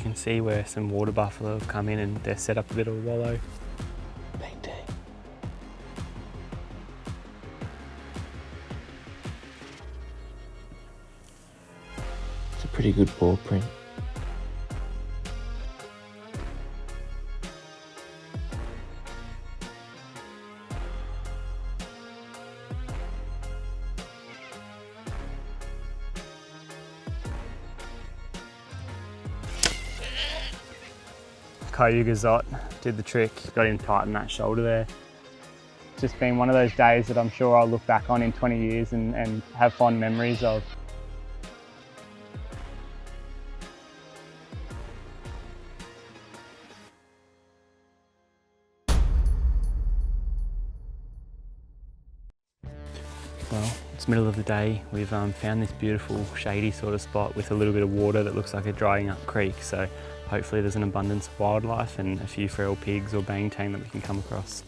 can see where some water buffalo have come in and they're set up a bit of a wallow. Bang dang. It's a pretty good ball print. Cobourg did the trick, got him tight in that shoulder there. It's just been one of those days that I'm sure I'll look back on in 20 years and have fond memories of. Well, it's middle of the day. We've found this beautiful shady sort of spot with a little bit of water that looks like a drying up creek. So hopefully there's an abundance of wildlife and a few feral pigs or banteng that we can come across.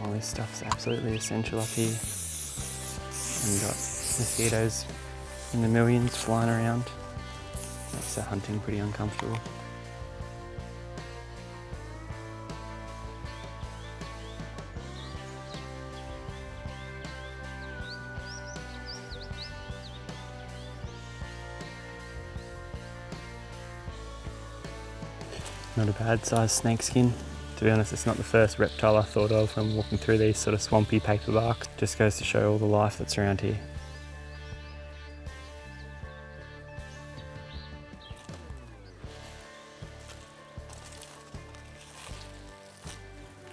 All this stuff's absolutely essential up here. And you've got mosquitoes in the millions flying around. Makes the hunting pretty uncomfortable. Not a bad sized snakeskin. To be honest, it's not the first reptile I thought of when walking through these sort of swampy paper barks. Just goes to show all the life that's around here.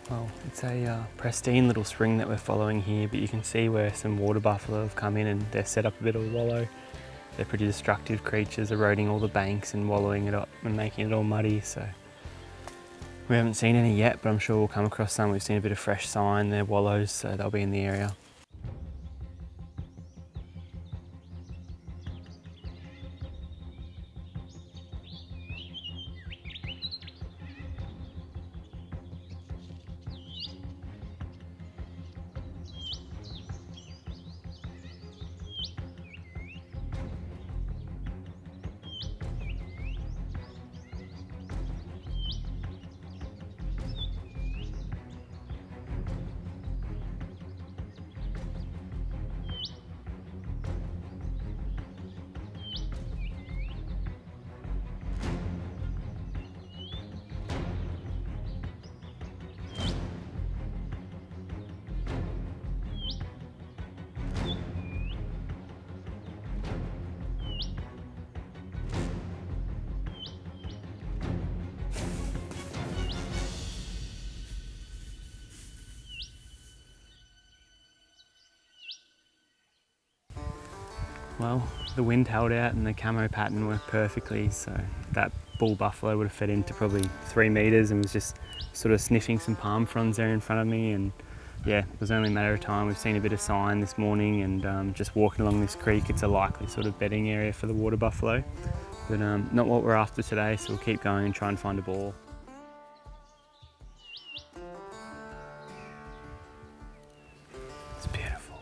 Well, it's a pristine little spring that we're following here, but you can see where some water buffalo have come in and they're set up a bit of a wallow. They're pretty destructive creatures, eroding all the banks and wallowing it up and making it all muddy. So we haven't seen any yet, but I'm sure we'll come across some. We've seen a bit of fresh sign, they're wallows, so they'll be in the area. Well, the wind held out and the camo pattern worked perfectly, so that bull buffalo would have fed into probably 3 metres and was just sort of sniffing some palm fronds there in front of me. And yeah, it was only a matter of time. We've seen a bit of sign this morning, and just walking along this creek, it's a likely sort of bedding area for the water buffalo. But not what we're after today, so we'll keep going and try and find a boar. It's beautiful.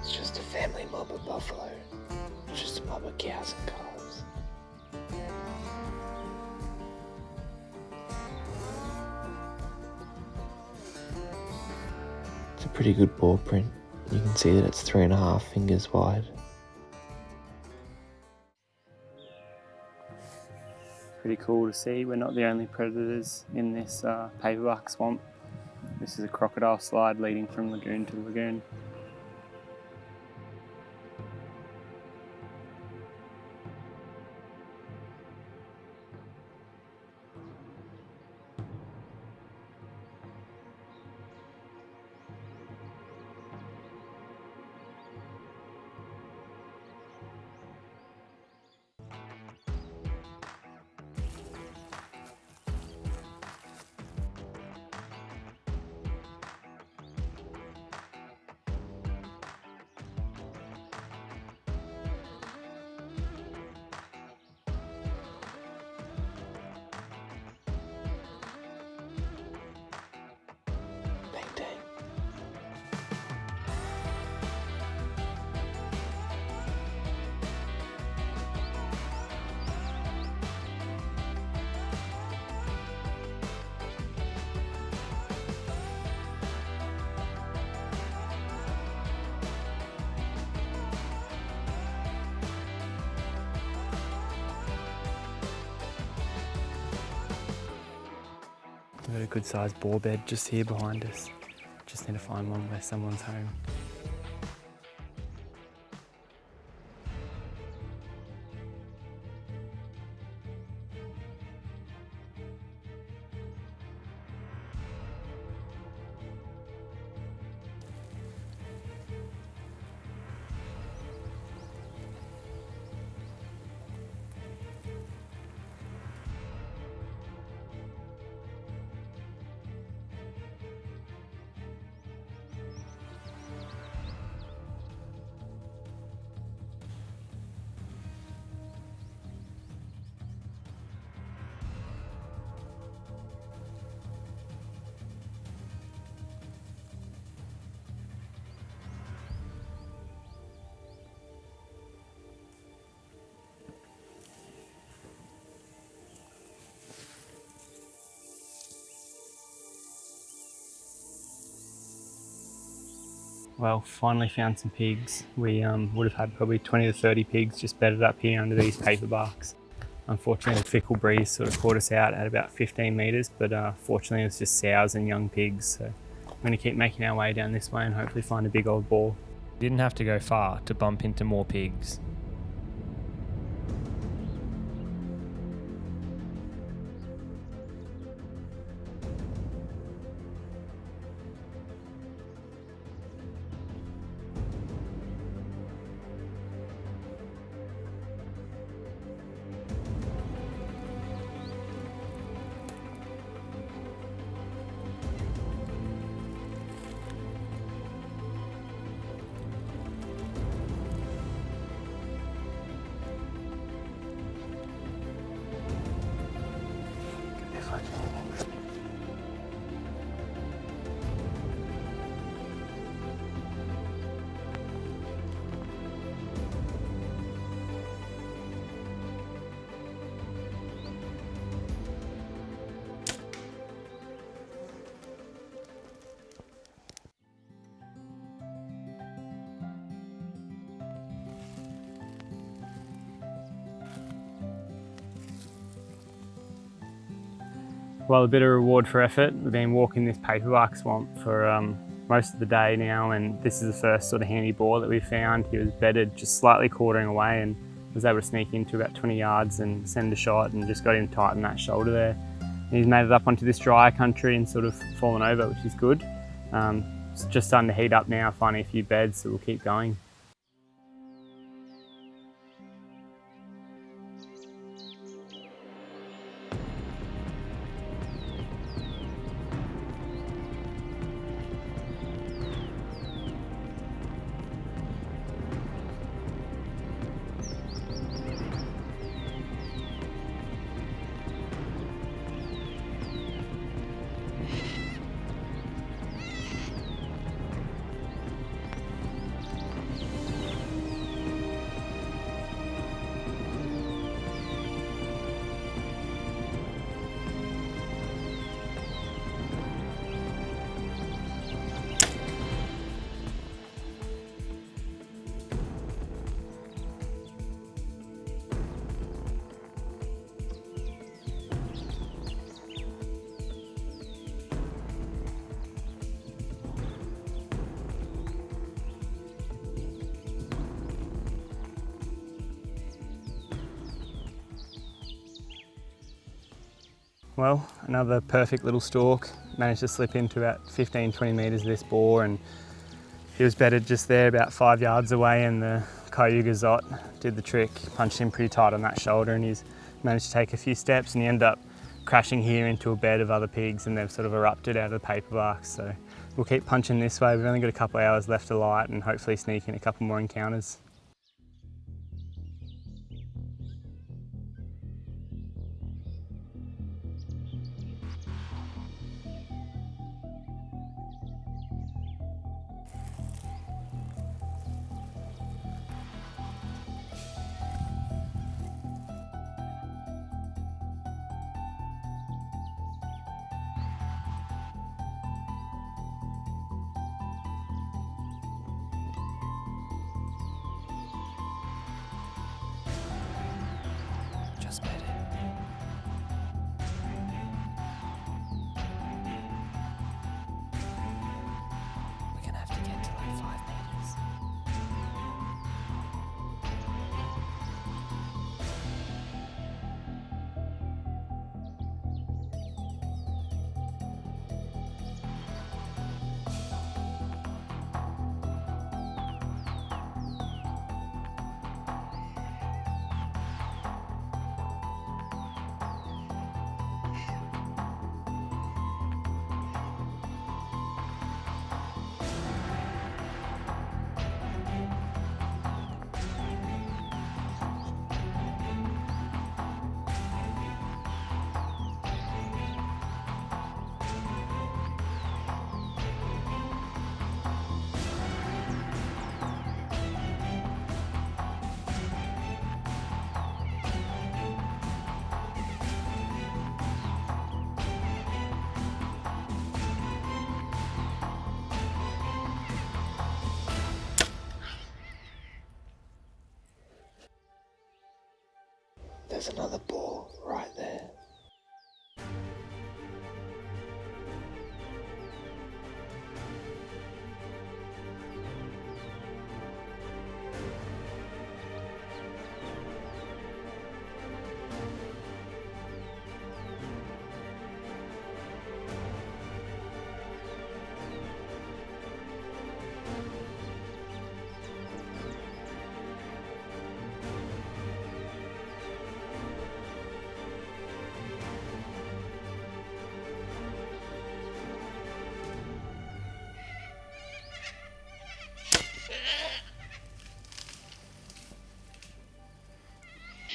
It's just a family mob of buffalo. It's just a mob of cows and calves. It's a pretty good paw print. You can see that it's 3.5 fingers wide. pretty cool to see. We're not the only predators in this paperbark swamp. This is a crocodile slide leading from lagoon to lagoon. Banteng. We've got a good sized boar bed just here behind us. Just need to find one where someone's home. Well, finally found some pigs. We would have had probably 20 to 30 pigs just bedded up here under these paperbarks. Unfortunately, the fickle breeze sort of caught us out at about 15 metres, but fortunately it was just sows and young pigs. So I'm going to keep making our way down this way and hopefully find a big old boar. Didn't have to go far to bump into more pigs. Well, a bit of reward for effort. We've been walking this paperbark swamp for most of the day now, and this is the first sort of handy boar that we found. He was bedded just slightly quartering away and was able to sneak into about 20 yards and send a shot and just got him tight in that shoulder there. And he's made it up onto this drier country and sort of fallen over, which is good. It's just starting to heat up now, finding a few beds, so we'll keep going. Well, another perfect little stalk. Managed to slip into about 15-20 metres of this boar, and he was bedded just there about 5 yards away, and the Cobourg Zot did the trick, punched him pretty tight on that shoulder, and he's managed to take a few steps, and he ended up crashing here into a bed of other pigs, and they've sort of erupted out of the paper barks. So we'll keep punching this way. We've only got a couple of hours left to light and hopefully sneak in a couple more encounters. Just bedded. We're gonna have to get to like 5 meters. There's another boar right there.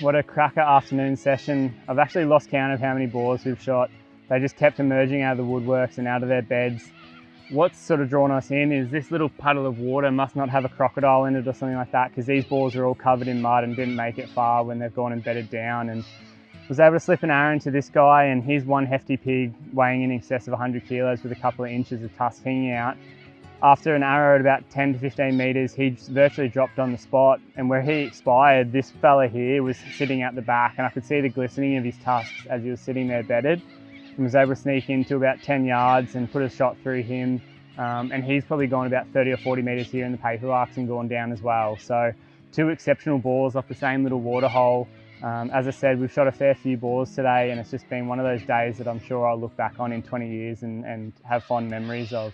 What a cracker afternoon session. I've actually lost count of how many boars we've shot. They just kept emerging out of the woodworks and out of their beds. What's sort of drawn us in is this little puddle of water must not have a crocodile in it or something like that, because these boars are all covered in mud and didn't make it far when they've gone and bedded down. And was able to slip an arrow into this guy, and he's one hefty pig weighing in excess of 100 kilos with a couple of inches of tusk hanging out. After an arrow at about 10 to 15 metres, he virtually dropped on the spot, and where he expired, this fella here was sitting at the back, and I could see the glistening of his tusks as he was sitting there bedded, and was able to sneak into about 10 yards and put a shot through him. And he's probably gone about 30 or 40 metres here in the paper barks and gone down as well. So 2 exceptional boars off the same little water hole. As I said, we've shot a fair few boars today, and it's just been one of those days that I'm sure I'll look back on in 20 years and have fond memories of.